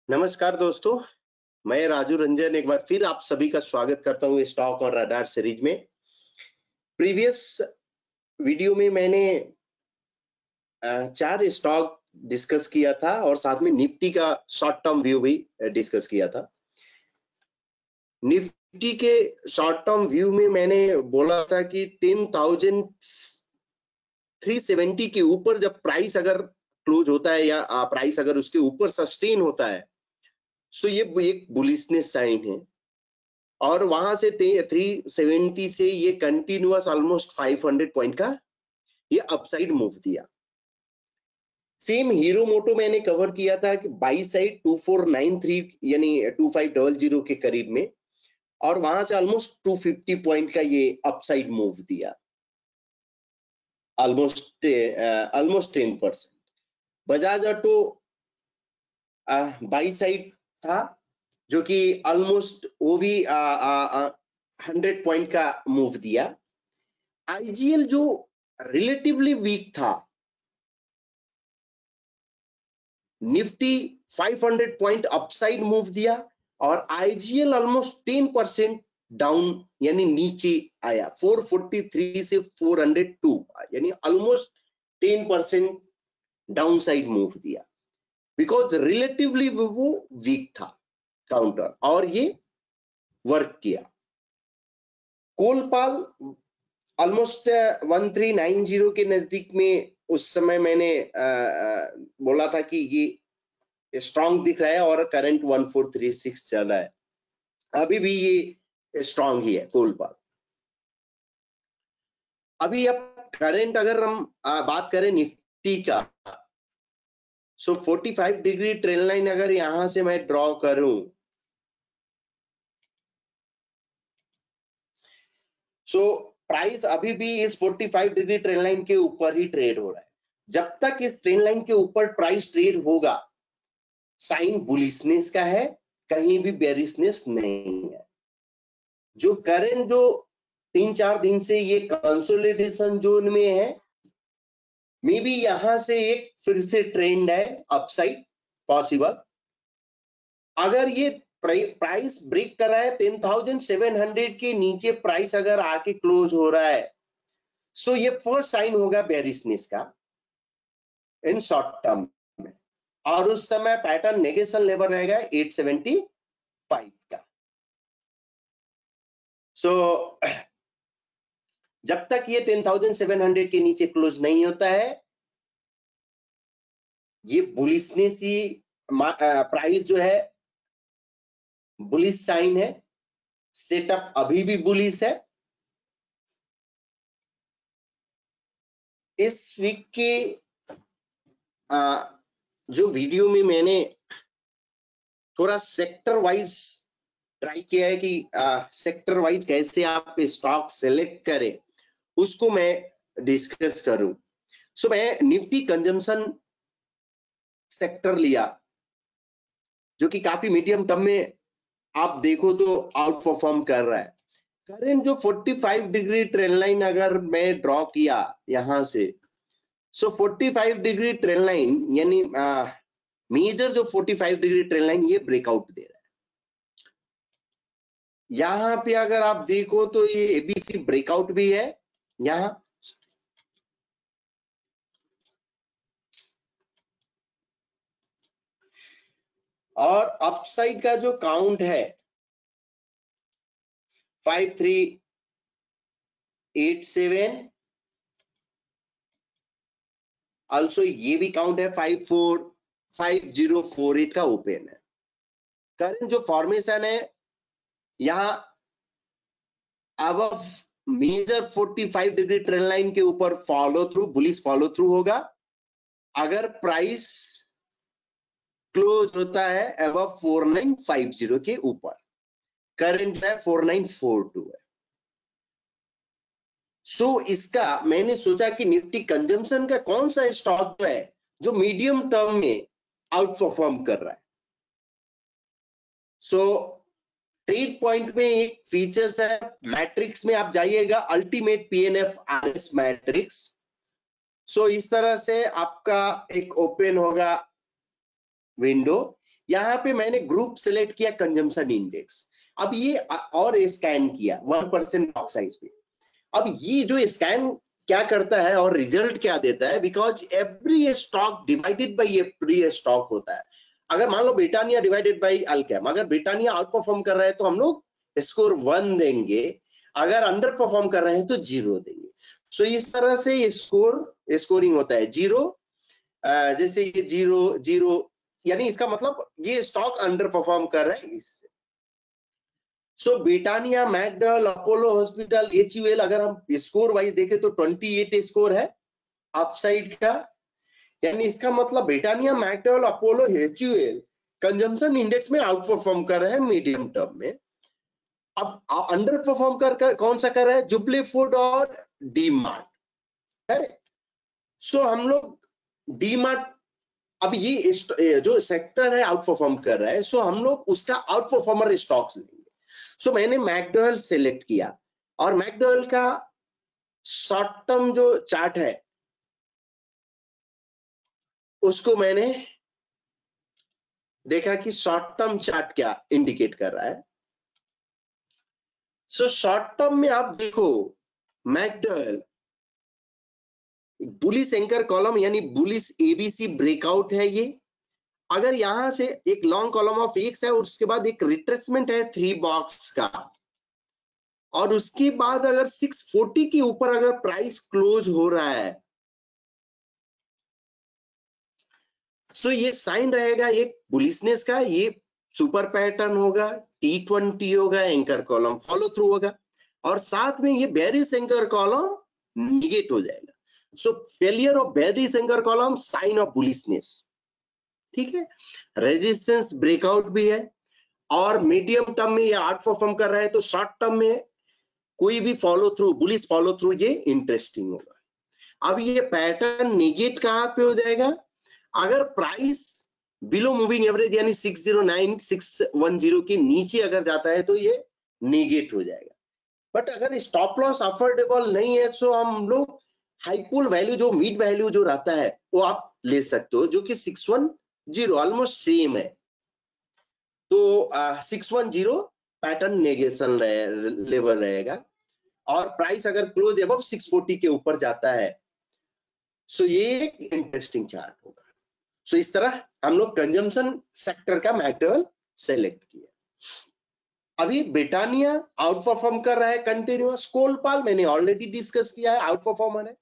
नमस्कार दोस्तों, मैं राजू रंजन एक बार फिर आप सभी का स्वागत करता हूँ स्टॉक और रडार सीरीज में। प्रीवियस वीडियो में मैंने 4 स्टॉक डिस्कस किया था और साथ में निफ्टी का शॉर्ट टर्म व्यू भी डिस्कस किया था। निफ्टी के शॉर्ट टर्म व्यू में मैंने बोला था कि 10,370 के ऊपर जब प्राइस अगर क्लोज होता है या प्राइस अगर उसके ऊपर सस्टेन होता है, सो ये एक बुलिशनेस साइन है। और वहां से 370 से ये कंटिन्यूअस ऑलमोस्ट 500 पॉइंट का ये अपसाइड मूव दिया। सेम हीरो मोटो मैंने कवर किया था कि बाई साइड 2493 यानी 2500 के करीब में, और वहां से ऑलमोस्ट 250 पॉइंट का ये अपसाइड मूव दिया, almost 10%। Bajaj auto by side था जो कि ऑलमोस्ट वो भी 100 पॉइंट का मूव दिया। आईजीएल जो रिलेटिवली वीक था, निफ्टी 500 पॉइंट अपसाइड मूव दिया और आईजीएल ऑलमोस्ट 10% डाउन यानी नीचे आया, 443 से 402 यानी ऑलमोस्ट 10% डाउन साइड मूव दिया, बिकॉज रिलेटिवली वो वीक था काउंटर, और ये वर्क किया। कोलपाल ऑलमोस्ट 1390 के नजदीक में उस समय मैंने बोला था कि ये स्ट्रांग दिख रहा है और करंट 1436 चल रहा है, अभी भी ये स्ट्रांग ही है कोलपाल। अभी अब करंट अगर हम बात करें निफ्टी का, सो 45 डिग्री ट्रेंड लाइन अगर यहां से मैं ड्रॉ करूं, सो प्राइस अभी भी इस 45 डिग्री ट्रेंड लाइन के ऊपर ही ट्रेड हो रहा है। जब तक इस ट्रेंड लाइन के ऊपर प्राइस ट्रेड होगा, साइन बुलिशनेस का है, कहीं भी बेरिशनेस नहीं है। जो करंट जो 3-4 दिन से ये कंसोलिडेशन जोन में है, मे बी यहां से एक फिर से ट्रेंड है अपसाइड पॉसिबल। अगर ये प्राइस ब्रेक कर रहा है 10,700 के नीचे, प्राइस अगर आके क्लोज हो रहा है, सो ये फर्स्ट साइन होगा बेरिशनेस का इन शॉर्ट टर्म में, और उस समय पैटर्न नेगेशन लेवल रहेगा 875 का। सो जब तक ये 10,700 के नीचे क्लोज नहीं होता है, ये बुलिशनेस ही प्राइस जो है बुलिश साइन है, सेटअप अभी भी बुलिश है। इस वीक के जो वीडियो में मैंने थोड़ा सेक्टर वाइज ट्राई किया है कि सेक्टर वाइज कैसे आप स्टॉक सेलेक्ट करें, उसको मैं डिस्कस करूं। सो मैं निफ्टी कंजम्पशन सेक्टर लिया, जो कि काफी मीडियम टर्म में आप देखो तो आउट परफॉर्म कर रहा है। करंट जो 45 डिग्री ट्रेंड लाइन अगर मैं ड्रॉ किया यहां से, सो 45 डिग्री ट्रेंड लाइन यानी मेजर जो 45 डिग्री ट्रेंड लाइन ये ब्रेकआउट दे रहा है। यहां पे अगर आप देखो तो ये एबीसी ब्रेकआउट भी है यहां, और अपसाइड का जो काउंट है 5387, ऑल्सो ये भी काउंट है 5048 का ओपन है। करंट जो फॉर्मेशन है यहां अब मेजर 45 डिग्री ट्रेंड लाइन के ऊपर follow through, bullish follow through होगा। अगर प्राइस क्लोज होता है अबव 4950 के ऊपर, करंट है 4942 है। सो इसका मैंने सोचा कि निफ्टी कंजम्पशन का कौन सा स्टॉक जो है जो मीडियम टर्म में आउट परफॉर्म कर रहा है। सो ट्रेड पॉइंट में एक फीचर्स है, मैट्रिक्स में आप जाइएगा, अल्टीमेट पीएनएफ आरएस मैट्रिक्स। सो इस तरह से आपका एक ओपन होगा विंडो, यहाँ पे मैंने ग्रुप सिलेक्ट किया कंजम्पशन इंडेक्स। अब ये और स्कैन किया 1% बॉक्स साइज पे। अब ये जो स्कैन क्या करता है और रिजल्ट क्या देता है, because every stock divided by every stock होता है। अगर मान लो ब्रिटानिया डिवाइडेड बाय अल्केम, अगर ब्रिटानिया आउट परफॉर्म कर रहा है तो हम लोग स्कोर 1 देंगे, अगर अंडर परफॉर्म कर रहे हैं तो 0 देंगे। सो इस तरह से ये स्कोरिंग होता है। 0 जैसे ये 0 0, यानी इसका मतलब ये स्टॉक अंडर परफॉर्म कर रहा है इससे। So Britannia, McDowell, Apollo hospital, HUL, अगर हम स्कोर वाइज देखें तो 28 स्कोर है अपसाइड का, यानी इसका मतलब Britannia, McDowell, Apollo, HUL consumption index में आउट परफॉर्म कर रहे हैं मीडियम टर्म में। अब अंडर परफॉर्म कर कौन सा कर रहा है, जुबली फूड और डीमार्ट। सो हम लोग डीमार्ट, अब ये जो सेक्टर है आउट परफॉर्म कर रहा है, सो हम लोग उसका आउट परफॉर्मर स्टॉक्स लेंगे। सो मैंने मैकडॉवेल सेलेक्ट किया और मैकडॉवेल का शॉर्ट टर्म जो चार्ट है उसको मैंने देखा कि शॉर्ट टर्म चार्ट क्या इंडिकेट कर रहा है। सो शॉर्ट टर्म में आप देखो मैकडॉवेल बुलिश एंकर कॉलम यानी बुलिश ABC ब्रेकआउट है ये। अगर यहां से एक लॉन्ग कॉलम ऑफ X है और उसके बाद एक रिट्रेसमेंट है 3 बॉक्स का, और उसके बाद अगर 640 के ऊपर अगर प्राइस क्लोज हो रहा है, सो ये साइन रहेगा एक बुलिशनेस का, ये सुपर पैटर्न होगा, T20 होगा, एंकर कॉलम फॉलो थ्रू होगा, और साथ में ये बेरिश एंकर कॉलम निगेट हो जाएगा। So failure of bearish anchor column sign of bullishness, ठीक है। रेजिस्टेंस ब्रेकआउट भी है, और मीडियम टर्म में ये आउट परफॉर्म कर रहा है, तो शॉर्ट टर्म में कोई भी follow through, bullish follow through, ये इंटरेस्टिंग होगा। अब ये पैटर्न निगेट कहां पे हो जाएगा, अगर प्राइस बिलो मूविंग एवरेज यानी 609 610 के नीचे अगर जाता है तो ये निगेट हो जाएगा। बट अगर स्टॉप लॉस अफोर्डेबल नहीं है तो हम लोग हाईपुल वैल्यू जो मिड वैल्यू जो रहता है वो आप ले सकते हो, जो कि 610 ऑलमोस्ट सेम है। तो 610 पैटर्न नेगेशन लेवल रहेगा, और प्राइस अगर क्लोज अबव 640 के ऊपर जाता है, सो ये एक इंटरेस्टिंग चार्ट होगा। सो इस तरह हम लोग कंजम्पशन सेक्टर का मैकडॉवेल सेलेक्ट किया। अभी ब्रिटानिया आउट परफॉर्म कर रहा है कंटिन्यूअस, कोलपाल मैंने ऑलरेडी डिस्कस किया है आउट परफॉर्मर है,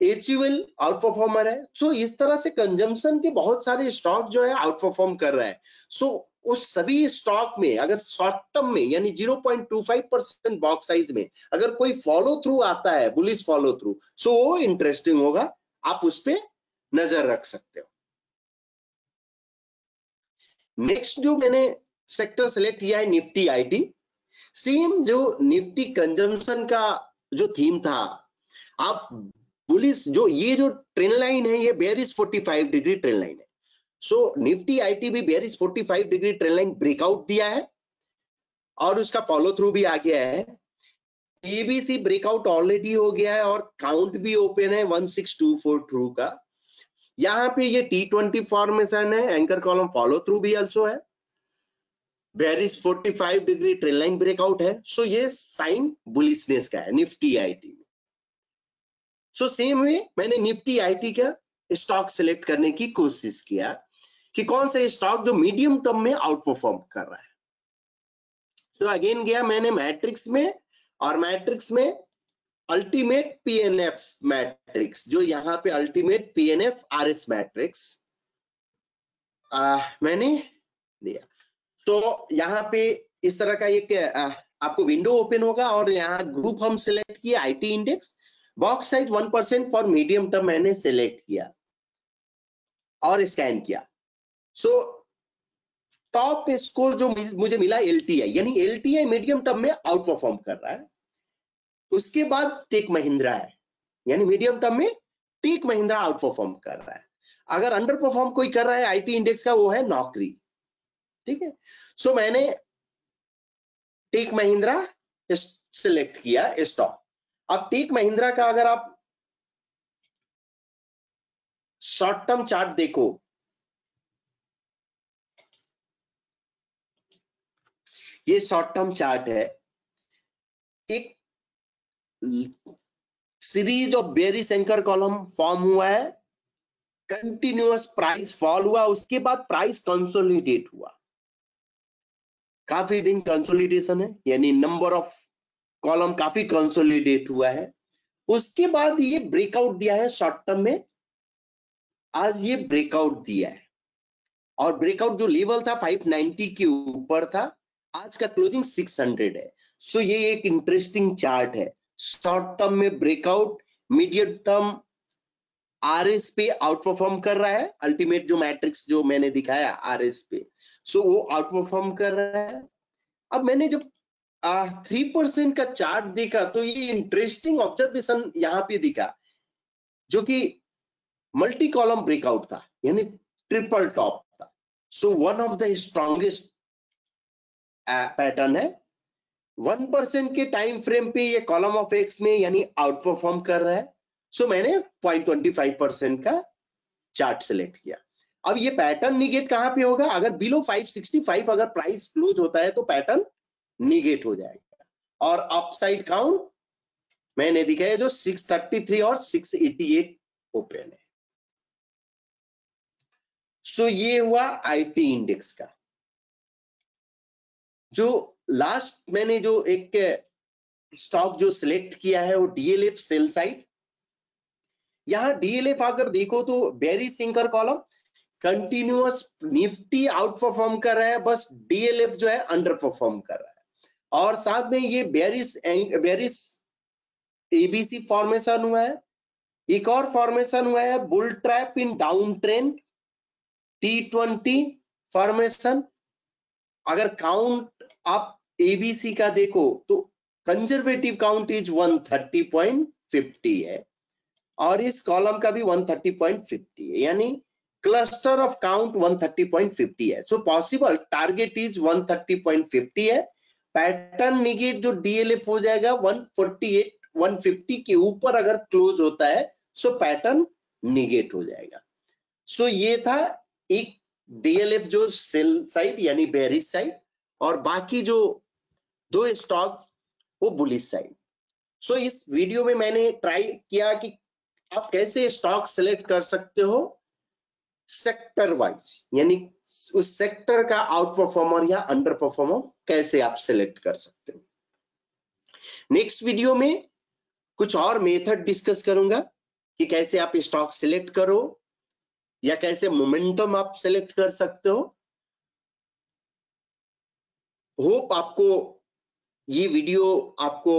HUL आउट परफॉर्मर है। सो इस तरह से कंजम्पशन के बहुत सारे स्टॉक जो है आउट परफॉर्म कर रहा है। सो उस सभी स्टॉक में अगर शॉर्ट टर्म में यानी 0.25% बॉक्स साइज में अगर कोई फॉलो थ्रू आता है, बुलिश फॉलो थ्रू, सो वो इंटरेस्टिंग होगा, आप उस पर नजर रख सकते हो। नेक्स्ट जो मैंने सेक्टर सेलेक्ट किया है निफ्टी IT। सेम जो निफ्टी कंजम्पशन का जो थीम था, आप बुलिश जो ये जो ट्रेंड लाइन है ये बेरिश 45 डिग्री ट्रेंड लाइन है। सो निफ्टी IT भी bearish 45 degree trend line breakout दिया है और उसका फॉलो थ्रू भी आ गया है। ABC ब्रेकआउट ऑलरेडी हो गया है और काउंट भी ओपन है 1624 थ्रू का। यहाँ पे ये T20 फॉर्मेशन है, एंकर कॉलम फॉलो थ्रू भी आल्सो है, bearish 45 degree trend line breakout है। सो ये साइन बुलिशनेस का है निफ्टी IT में। सो सेम वे मैंने निफ्टी IT का स्टॉक सिलेक्ट करने की कोशिश किया कि कौन सा स्टॉक जो मीडियम टर्म में आउट परफॉर्म कर रहा है। तो अगेन गया मैंने मैट्रिक्स में, और मैट्रिक्स में अल्टीमेट PNF मैट्रिक्स, जो यहाँ पे अल्टीमेट PNF RS मैट्रिक्स मैंने दिया। तो यहाँ पे इस तरह का एक आपको विंडो ओपन होगा और यहाँ ग्रुप हम सिलेक्ट किया IT index, box size 1% for medium term मैंने सिलेक्ट किया और स्कैन किया। सो टॉप स्कोर जो मुझे मिला LTI, यानी LTI मीडियम टर्म में आउट परफॉर्म कर रहा है। उसके बाद टेक महिंद्रा है, यानी मीडियम टर्म में टेक महिंद्रा आउट परफॉर्म कर रहा है। अगर अंडर परफॉर्म कोई कर रहा है IT इंडेक्स का, वो है नौकरी, ठीक है। सो मैंने टेक महिंद्रा सिलेक्ट किया स्टॉक। अब टेक महिंद्रा का अगर आप शॉर्ट टर्म चार्ट देखो, ये शॉर्ट टर्म चार्ट है, एक series of bearish anchor column form हुआ है, कंटिन्यूअस प्राइस फॉल हुआ, उसके बाद प्राइस कंसोलिडेट हुआ, काफी दिन कंसोलिडेशन है, यानी नंबर ऑफ कॉलम काफी कंसोलिडेट हुआ है। उसके बाद ये ब्रेकआउट दिया है शॉर्ट टर्म में, आज ये ब्रेकआउट दिया है, और ब्रेकआउट जो लेवल था 590 के ऊपर था, आज का क्लोजिंग 600 है। सो ये एक इंटरेस्टिंग चार्ट है, शॉर्ट टर्म में ब्रेकआउट, मीडियम टर्म आरएस पे आउट परफॉर्म कर रहा है, अल्टीमेट जो मैट्रिक्स जो मैंने दिखाया आरएस पे, सो वो आउट परफॉर्म कर रहा है। अब मैंने जब 3% का चार्ट देखा तो ये इंटरेस्टिंग ऑब्जर्वेशन यहाँ पे दिखा, जो कि मल्टी कॉलम ब्रेकआउट था, यानी ट्रिपल टॉप था। So one of the strongest pattern है। 1% के टाइम फ्रेम पे ये कॉलम ऑफ एक्स में यानी आउट परफॉर्म कर रहा है। सो मैंने 0.25% का चार्ट सिलेक्ट किया। अब ये पैटर्न निगेट कहां पे होगा, अगर बिलो 565 अगर प्राइस क्लोज होता है तो पैटर्न निगेट हो जाएगा, और अपसाइड काउंट मैंने दिखाया जो 633 और 688 ओपन है। सो ये हुआ आईटी इंडेक्स का। जो लास्ट मैंने जो एक स्टॉक जो सिलेक्ट किया है वो डीएलएफ सेल साइड। यहां डीएलएफ अगर देखो तो bearish anchor column continuous Nifty out perform कर रहा है, बस डीएलएफ जो है अंडर परफॉर्म कर रहा है। और साथ में ये बेरिश एबीसी फॉर्मेशन हुआ है, एक और फॉर्मेशन हुआ है बुल ट्रैप इन डाउन ट्रेंड, T20 फॉर्मेशन। अगर काउंट आप एबीसी का देखो तो कंजर्वेटिव काउंट इज 130.50 है, और इस कॉलम का भी 130.50 है, यानी क्लस्टर ऑफ काउंट 130.50 है। सो पॉसिबल टारगेट इज 130.50 है। पैटर्न निगेट जो डीएलएफ हो जाएगा 148 150 के ऊपर अगर क्लोज होता है, सो पैटर्न निगेट हो जाएगा। सो ये था एक डीएलएफ जो सेल साइड यानी बेरिश साइड, और बाकी जो दो स्टॉक वो बुलिश साइड। सो इस वीडियो में मैंने ट्राई किया कि आप कैसे स्टॉक सिलेक्ट कर सकते हो सेक्टर वाइज, यानी उस सेक्टर का आउट परफॉर्मर या अंडर परफॉर्मर कैसे आप सिलेक्ट कर सकते हो। नेक्स्ट वीडियो में कुछ और मेथड डिस्कस करूंगा कि कैसे आप स्टॉक सिलेक्ट करो या कैसे मोमेंटम आप सिलेक्ट कर सकते हो। होप आपको ये वीडियो आपको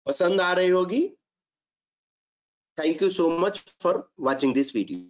पसंद आ रही होगी। Thank you so much for watching this video.